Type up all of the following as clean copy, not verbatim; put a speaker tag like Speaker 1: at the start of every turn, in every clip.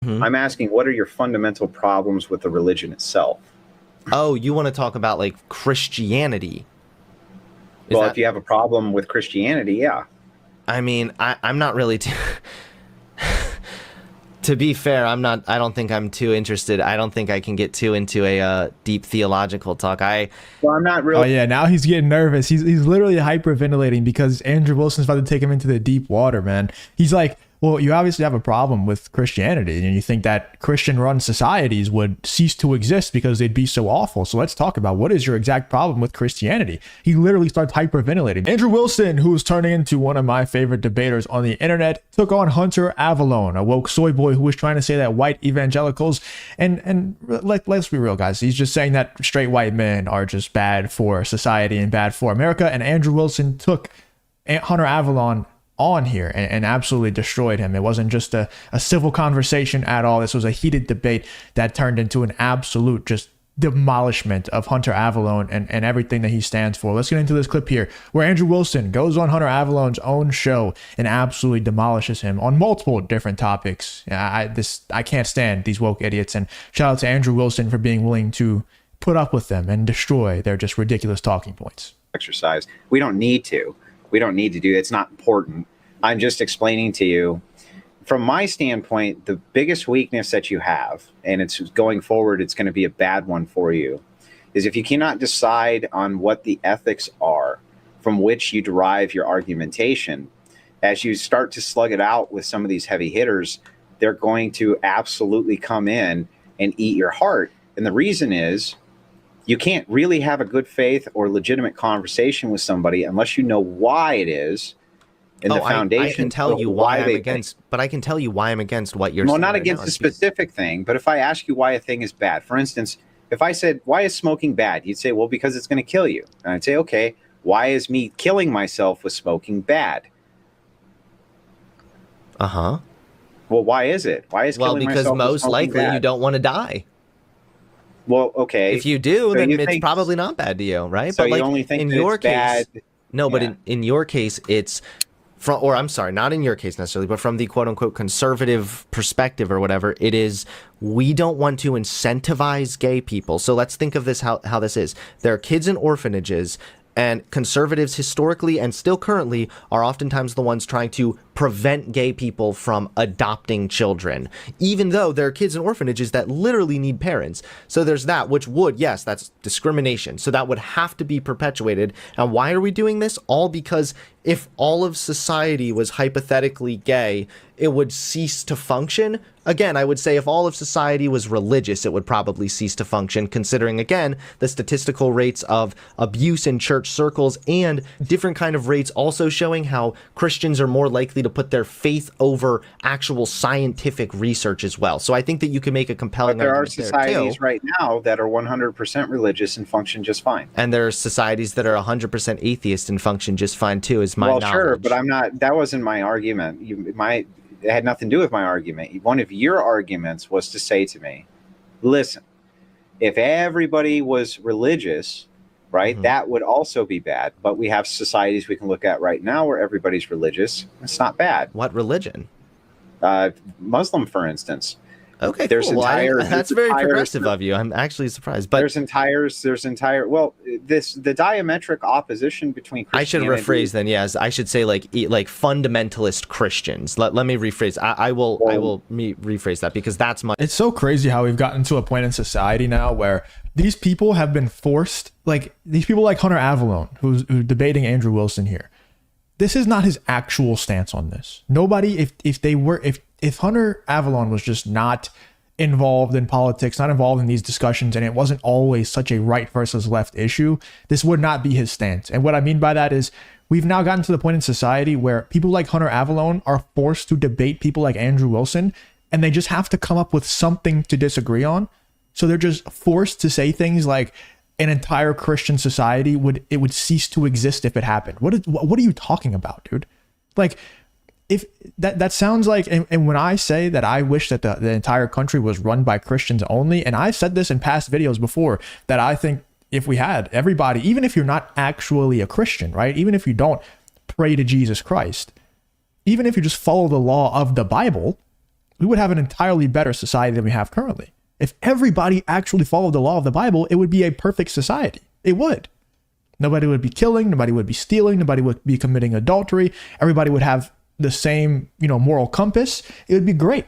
Speaker 1: I'm asking, what are your fundamental problems with the religion itself?
Speaker 2: Oh, you want to talk about like Christianity?
Speaker 1: Well, if you have a problem with Christianity, yeah.
Speaker 2: I mean, I'm not really to be fair, I don't think I'm too interested. I don't think I can get too into a deep theological talk.
Speaker 1: Well, I'm not really.
Speaker 3: Oh yeah, now he's getting nervous. He's literally hyperventilating because Andrew Wilson's about to take him into the deep water, man. He's like, well, you obviously have a problem with Christianity, and you think that Christian-run societies would cease to exist because they'd be so awful. So let's talk about what is your exact problem with Christianity. He literally starts hyperventilating. Andrew Wilson, who is turning into one of my favorite debaters on the internet, took on Hunter Avallone, a woke soy boy who was trying to say that white evangelicals, and let's be real, guys, he's just saying that straight white men are just bad for society and bad for America. And Andrew Wilson took Hunter Avallone on here and absolutely destroyed him. It wasn't just a civil conversation at all. This was a heated debate that turned into an absolute just demolishment of Hunter Avallone and everything that he stands for. Let's get into this clip here where Andrew Wilson goes on Hunter Avallone's own show and absolutely demolishes him on multiple different topics. I can't stand these woke idiots, and shout out to Andrew Wilson for being willing to put up with them and destroy their just ridiculous talking points.
Speaker 1: Exercise. We don't need to. We don't need to do it. It's not important. I'm just explaining to you, from my standpoint, the biggest weakness that you have, and it's going forward, it's going to be a bad one for you, is if you cannot decide on what the ethics are from which you derive your argumentation. As you start to slug it out with some of these heavy hitters, they're going to absolutely come in and eat your heart. And the reason is, you can't really have a good faith or legitimate conversation with somebody unless you know why it is in the foundation.
Speaker 2: I can tell you why I'm against, but I can tell you why I'm against what you're saying.
Speaker 1: Well, not against a specific thing, but if I ask you why a thing is bad, for instance, if I said, why is smoking bad? You'd say, well, because it's going to kill you. And I'd say, okay, why is me killing myself with smoking bad?
Speaker 2: Uh-huh.
Speaker 1: Well, why is it? Why is killing myself with smoking bad?
Speaker 2: Because most likely you don't want to die.
Speaker 1: Well, okay.
Speaker 2: If you do, then it's probably not bad to you, right?
Speaker 1: So
Speaker 2: but like
Speaker 1: you only think
Speaker 2: in
Speaker 1: that
Speaker 2: your
Speaker 1: it's
Speaker 2: case,
Speaker 1: bad.
Speaker 2: no, but in your case, it's from, or I'm sorry, not in your case necessarily, but from the quote unquote conservative perspective or whatever, it is, we don't want to incentivize gay people. So let's think of this, how this is. There are kids in orphanages, and conservatives historically and still currently are oftentimes the ones trying to prevent gay people from adopting children, even though there are kids in orphanages that literally need parents. So there's that, which would, yes, that's discrimination. So that would have to be perpetuated. And why are we doing this? All because if all of society was hypothetically gay, it would cease to function. Again, I would say if all of society was religious, it would probably cease to function, considering, again, the statistical rates of abuse in church circles and different kind of rates also showing how Christians are more likely to put their faith over actual scientific research as well. So I think that you can make a compelling
Speaker 1: argument.
Speaker 2: But
Speaker 1: there are societies right now that are 100% religious and function just fine.
Speaker 2: And there are societies that are 100% atheist and function just fine too, is my knowledge.
Speaker 1: Well, sure, but I'm not, that wasn't my argument. It had nothing to do with my argument. One of your arguments was to say to me, listen, if everybody was religious, right, that would also be bad. But we have societies we can look at right now where everybody's religious. It's not bad.
Speaker 2: What religion?
Speaker 1: Muslim, for instance.
Speaker 2: Okay,
Speaker 1: there's
Speaker 2: cool. That's very progressive
Speaker 1: of
Speaker 2: you. I'm actually surprised. But
Speaker 1: there's the diametric opposition between Christianity.
Speaker 2: I should rephrase then. Yes, I should say like fundamentalist Christians. Let me rephrase. I will rephrase that because that's my.
Speaker 3: It's so crazy how we've gotten to a point in society now where these people have been forced, like these people like Hunter Avallone, who's debating Andrew Wilson here. This is not his actual stance on this. Nobody, if Hunter Avallone was just not involved in politics, not involved in these discussions, and it wasn't always such a right versus left issue, this would not be his stance. And what I mean by that is we've now gotten to the point in society where people like Hunter Avallone are forced to debate people like Andrew Wilson, and they just have to come up with something to disagree on. So they're just forced to say things like, an entire Christian society would cease to exist if it happened. What are you talking about, dude? Like, if that sounds like, and when I say that I wish that the entire country was run by Christians only, and I've said this in past videos before, that I think if we had everybody, even if you're not actually a Christian, right? Even if you don't pray to Jesus Christ, even if you just follow the law of the Bible, we would have an entirely better society than we have currently. If everybody actually followed the law of the Bible, it would be a perfect society. It would. Nobody would be killing, nobody would be stealing, nobody would be committing adultery. Everybody would have the same, moral compass. It would be great.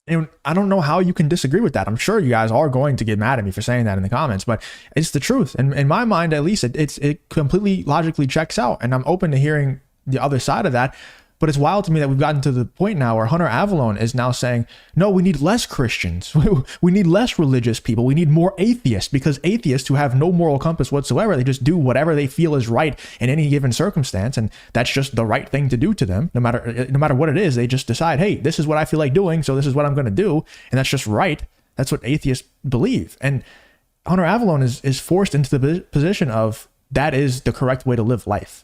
Speaker 3: And I don't know how you can disagree with that. I'm sure you guys are going to get mad at me for saying that in the comments, but it's the truth. And in my mind, at least, it completely logically checks out. And I'm open to hearing the other side of that. But it's wild to me that we've gotten to the point now where Hunter Avalon is now saying, no, we need less Christians. We need less religious people. We need more atheists, because atheists who have no moral compass whatsoever, they just do whatever they feel is right in any given circumstance. And that's just the right thing to do to them. No matter what it is, they just decide, hey, this is what I feel like doing, so this is what I'm going to do. And that's just right. That's what atheists believe. And Hunter Avalon is forced into the position of that is the correct way to live life,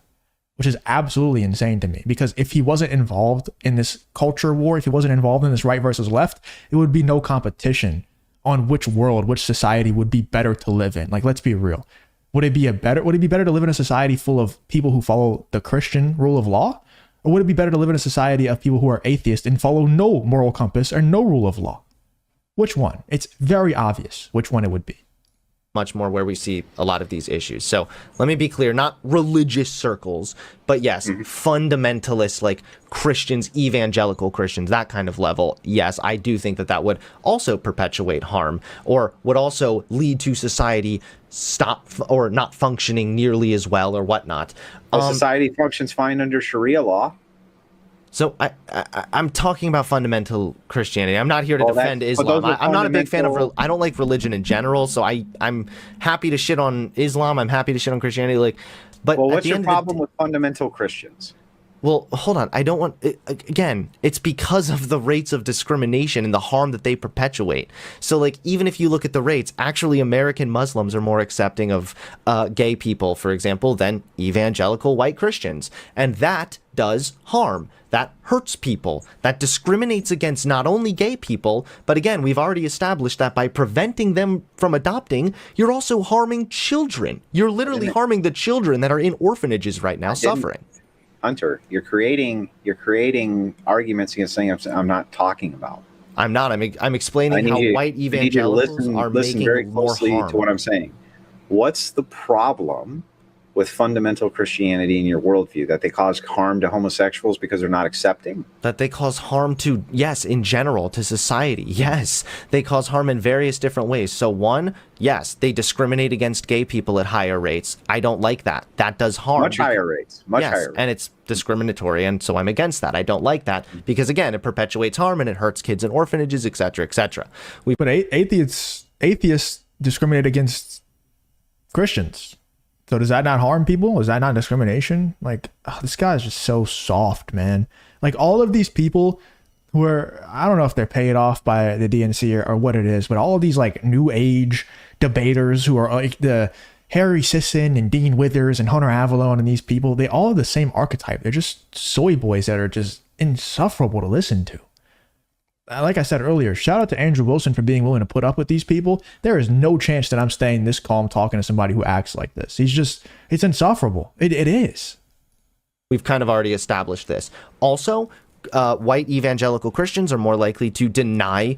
Speaker 3: which is absolutely insane to me, because if he wasn't involved in this culture war, if he wasn't involved in this right versus left, it would be no competition on which society would be better to live in. Like, let's be real. Would it be better to live in a society full of people who follow the Christian rule of law? Or would it be better to live in a society of people who are atheists and follow no moral compass or no rule of law? Which one? It's very obvious which one it would be.
Speaker 2: Much more where we see a lot of these issues. So let me be clear, not religious circles, but yes, fundamentalists like Christians, evangelical Christians, that kind of level. Yes, I do think that would also perpetuate harm, or would also lead to society or not functioning nearly as well or whatnot.
Speaker 1: Society functions fine under Sharia law.
Speaker 2: So I'm talking about fundamental Christianity. I'm not here to defend Islam. I'm not a big fan of. I don't like religion in general. So I'm happy to shit on Islam. I'm happy to shit on Christianity. But
Speaker 1: what's your problem with fundamental Christians?
Speaker 2: Well, hold on. I don't want. Again, it's because of the rates of discrimination and the harm that they perpetuate. So, even if you look at the rates, actually, American Muslims are more accepting of gay people, for example, than evangelical white Christians, and that does harm. That hurts people. That discriminates against not only gay people, but again, we've already established that by preventing them from adopting, you're also harming children. You're literally harming the children that are in orphanages right now suffering.
Speaker 1: Hunter, you're creating arguments against things I'm not talking about.
Speaker 2: I'm not. I'm explaining how white evangelicals are making
Speaker 1: very
Speaker 2: more
Speaker 1: closely
Speaker 2: harm.
Speaker 1: to what I'm saying. What's the problem with fundamental Christianity in your worldview? That they cause harm to homosexuals because they're not accepting?
Speaker 2: That they cause harm to, yes, in general, to society. Yes, they cause harm in various different ways. So one, yes, they discriminate against gay people at higher rates. I don't like that. That does harm.
Speaker 1: Much higher rates. Much higher rates.
Speaker 2: And it's discriminatory, and so I'm against that. I don't like that because, again, it perpetuates harm and it hurts kids in orphanages, etc., etc.
Speaker 3: But atheists discriminate against Christians. So does that not harm people? Is that not discrimination? This guy is just so soft, man. All of these people who are, I don't know if they're paid off by the DNC or what it is, but all of these new age debaters who are the Harry Sisson and Dean Withers and Hunter Avalon and these people, they all have the same archetype. They're just soy boys that are just insufferable to listen to. Like I said earlier, shout out to Andrew Wilson for being willing to put up with these people. There is no chance that I'm staying this calm talking to somebody who acts like this. It's insufferable. It is.
Speaker 2: We've kind of already established this. Also, white evangelical Christians are more likely to deny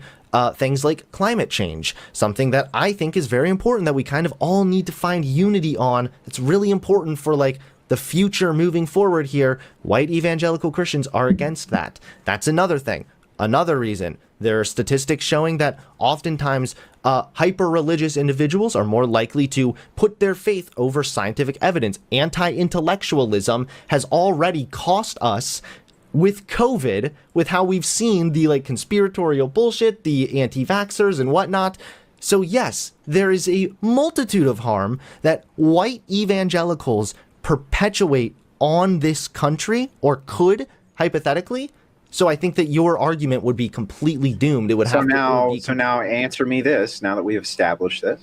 Speaker 2: things like climate change, something that I think is very important that we kind of all need to find unity on. It's really important for the future moving forward here. White evangelical Christians are against that. That's another thing. Another reason, there are statistics showing that oftentimes hyper-religious individuals are more likely to put their faith over scientific evidence. Anti-intellectualism has already cost us with COVID, with how we've seen the conspiratorial bullshit, the anti-vaxxers and whatnot. So yes, there is a multitude of harm that white evangelicals perpetuate on this country, or could, hypothetically. So I think that your argument would be completely doomed. It would have to.
Speaker 1: So now answer me this, now that we have established this.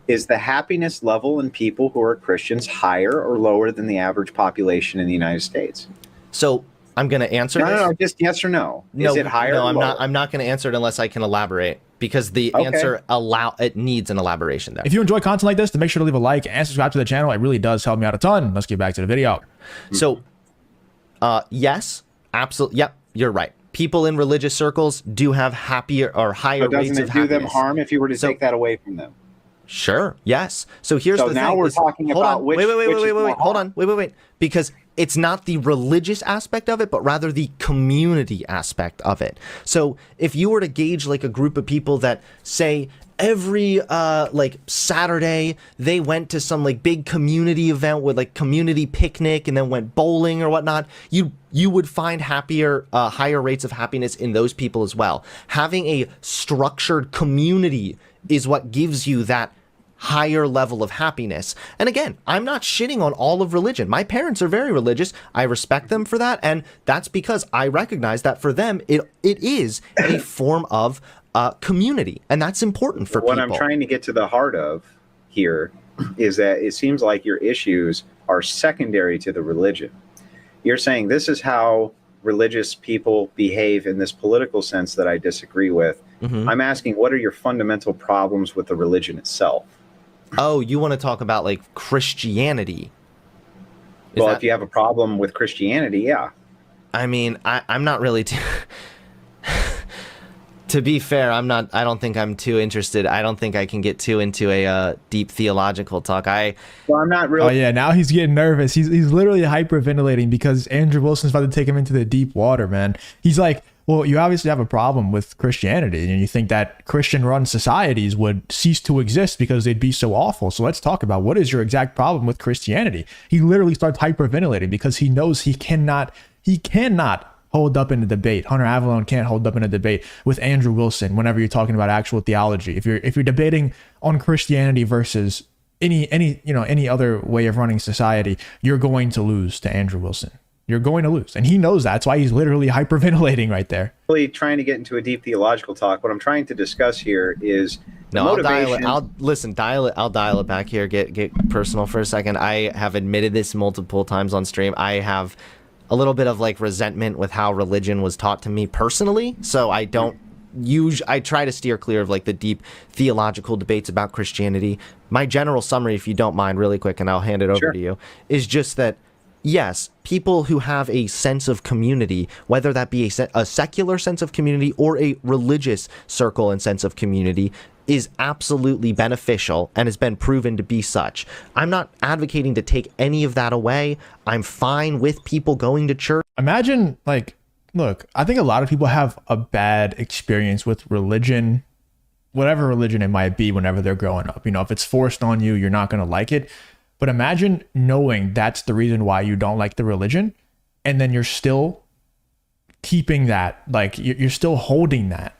Speaker 1: Is the happiness level in people who are Christians higher or lower than the average population in the United States?
Speaker 2: So I'm going to answer this.
Speaker 1: No, just yes or no. Is it higher or lower?
Speaker 2: I'm not going to answer it unless I can elaborate, because the answer it needs an elaboration there.
Speaker 3: If you enjoy content like this, then make sure to leave a like and subscribe to the channel. It really does help me out a ton. Let's get back to the video.
Speaker 2: So, yes, absolutely. Yep, you're right. people in religious circles do have happier or higher
Speaker 1: So
Speaker 2: rates
Speaker 1: doesn't
Speaker 2: of
Speaker 1: it do
Speaker 2: happiness.
Speaker 1: them harm if you were to
Speaker 2: So-
Speaker 1: take that away from them?
Speaker 2: Sure. Yes. So here's
Speaker 1: So
Speaker 2: the
Speaker 1: now
Speaker 2: thing.
Speaker 1: we're talking about which is more
Speaker 2: Hold
Speaker 1: harm.
Speaker 2: on. Wait. Because it's not the religious aspect of it, but rather the community aspect of it. So if you were to gauge like a group of people that say every like Saturday they went to some like big community event with like community picnic and then went bowling or whatnot, you would find higher rates of happiness in those people as well. Having a structured community is what gives you that higher level of happiness. And again, I'm not shitting on all of religion. My parents are very religious. I respect them for that, and that's because I recognize that for them it is a form of community, and that's important for
Speaker 1: What
Speaker 2: people.
Speaker 1: I'm trying to get to the heart of here is that it seems like your issues are secondary to the religion. You're saying this is how religious people behave in this political sense that I disagree with.
Speaker 2: Mhm.
Speaker 1: I'm asking, what are your fundamental problems with the religion itself?
Speaker 2: Oh, you want to talk about like Christianity?
Speaker 1: Well, if you have a problem with Christianity, yeah.
Speaker 2: I mean, I'm not really to be fair, I don't think I'm too interested. I don't think I can get too into a deep theological talk.
Speaker 1: Well, I'm not
Speaker 3: Oh
Speaker 1: really.
Speaker 3: yeah, now he's getting nervous. He's literally hyperventilating because Andrew Wilson's about to take him into the deep water, man. He's like, well, you obviously have a problem with Christianity, and you think that Christian-run societies would cease to exist because they'd be so awful. So let's talk about what is your exact problem with Christianity. He literally starts hyperventilating because he knows he cannot hold up in a debate. Hunter Avalon can't hold up in a debate with Andrew Wilson whenever you're talking about actual theology. If you're debating on Christianity versus any other way of running society, you're going to lose to Andrew Wilson. You're going to lose. And he knows that. That's why he's literally hyperventilating right there.
Speaker 1: Really trying to get into a deep theological talk. What I'm trying to discuss here is
Speaker 2: No,
Speaker 1: motivation.
Speaker 2: I'll dial it back here. Get personal for a second. I have admitted this multiple times on stream. I have a little bit of like resentment with how religion was taught to me personally. So I try to steer clear of like the deep theological debates about Christianity. My general summary, if you don't mind, really quick, and I'll hand it over
Speaker 1: Sure.
Speaker 2: to you, is just that yes, people who have a sense of community, whether that be a secular sense of community or a religious circle and sense of community, is absolutely beneficial and has been proven to be such. I'm not advocating to take any of that away. I'm fine with people going to church.
Speaker 3: Imagine, like, look, I think a lot of people have a bad experience with religion, whatever religion it might be, whenever they're growing up. You know, if it's forced on you, you're not going to like it. But imagine knowing that's the reason why you don't like the religion, and then you're still keeping that, like you're still holding that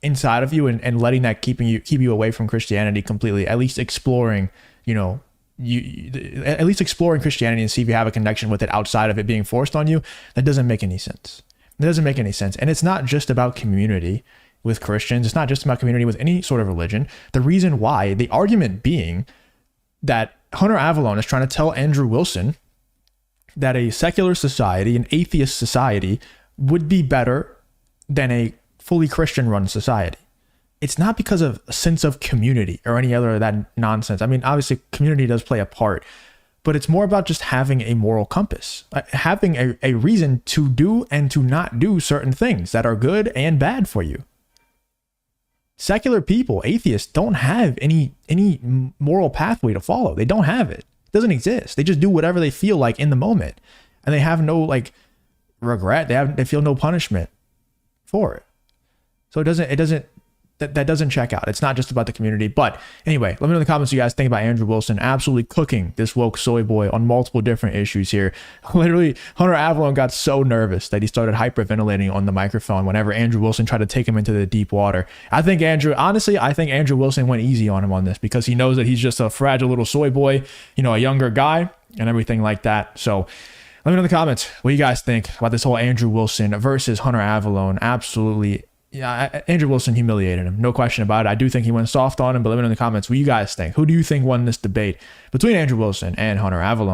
Speaker 3: inside of you and letting that keep you away from Christianity completely, at least exploring, at least exploring Christianity and see if you have a connection with it outside of it being forced on you. That doesn't make any sense. It doesn't make any sense. And it's not just about community with Christians. It's not just about community with any sort of religion. The reason why, the argument being that Hunter Avalon is trying to tell Andrew Wilson that a secular society, an atheist society, would be better than a fully Christian-run society. It's not because of a sense of community or any other of that nonsense. I mean, obviously, community does play a part, but it's more about just having a moral compass, having a reason to do and to not do certain things that are good and bad for you. Secular people, atheists, don't have any moral pathway to follow. They don't have it. It doesn't exist. They just do whatever they feel like in the moment, and they have no like regret. They feel no punishment for it. So that doesn't check out. It's not just about the community. But anyway, let me know in the comments what you guys think about Andrew Wilson absolutely cooking this woke soy boy on multiple different issues here. Literally, Hunter Avalon got so nervous that he started hyperventilating on the microphone whenever Andrew Wilson tried to take him into the deep water. I think Andrew Wilson went easy on him on this because he knows that he's just a fragile little soy boy, a younger guy and everything like that. So let me know in the comments what you guys think about this whole Andrew Wilson versus Hunter Avalon. Absolutely. Yeah, Andrew Wilson humiliated him. No question about it. I do think he went soft on him, but let me know in the comments what you guys think. Who do you think won this debate between Andrew Wilson and Hunter Avalon?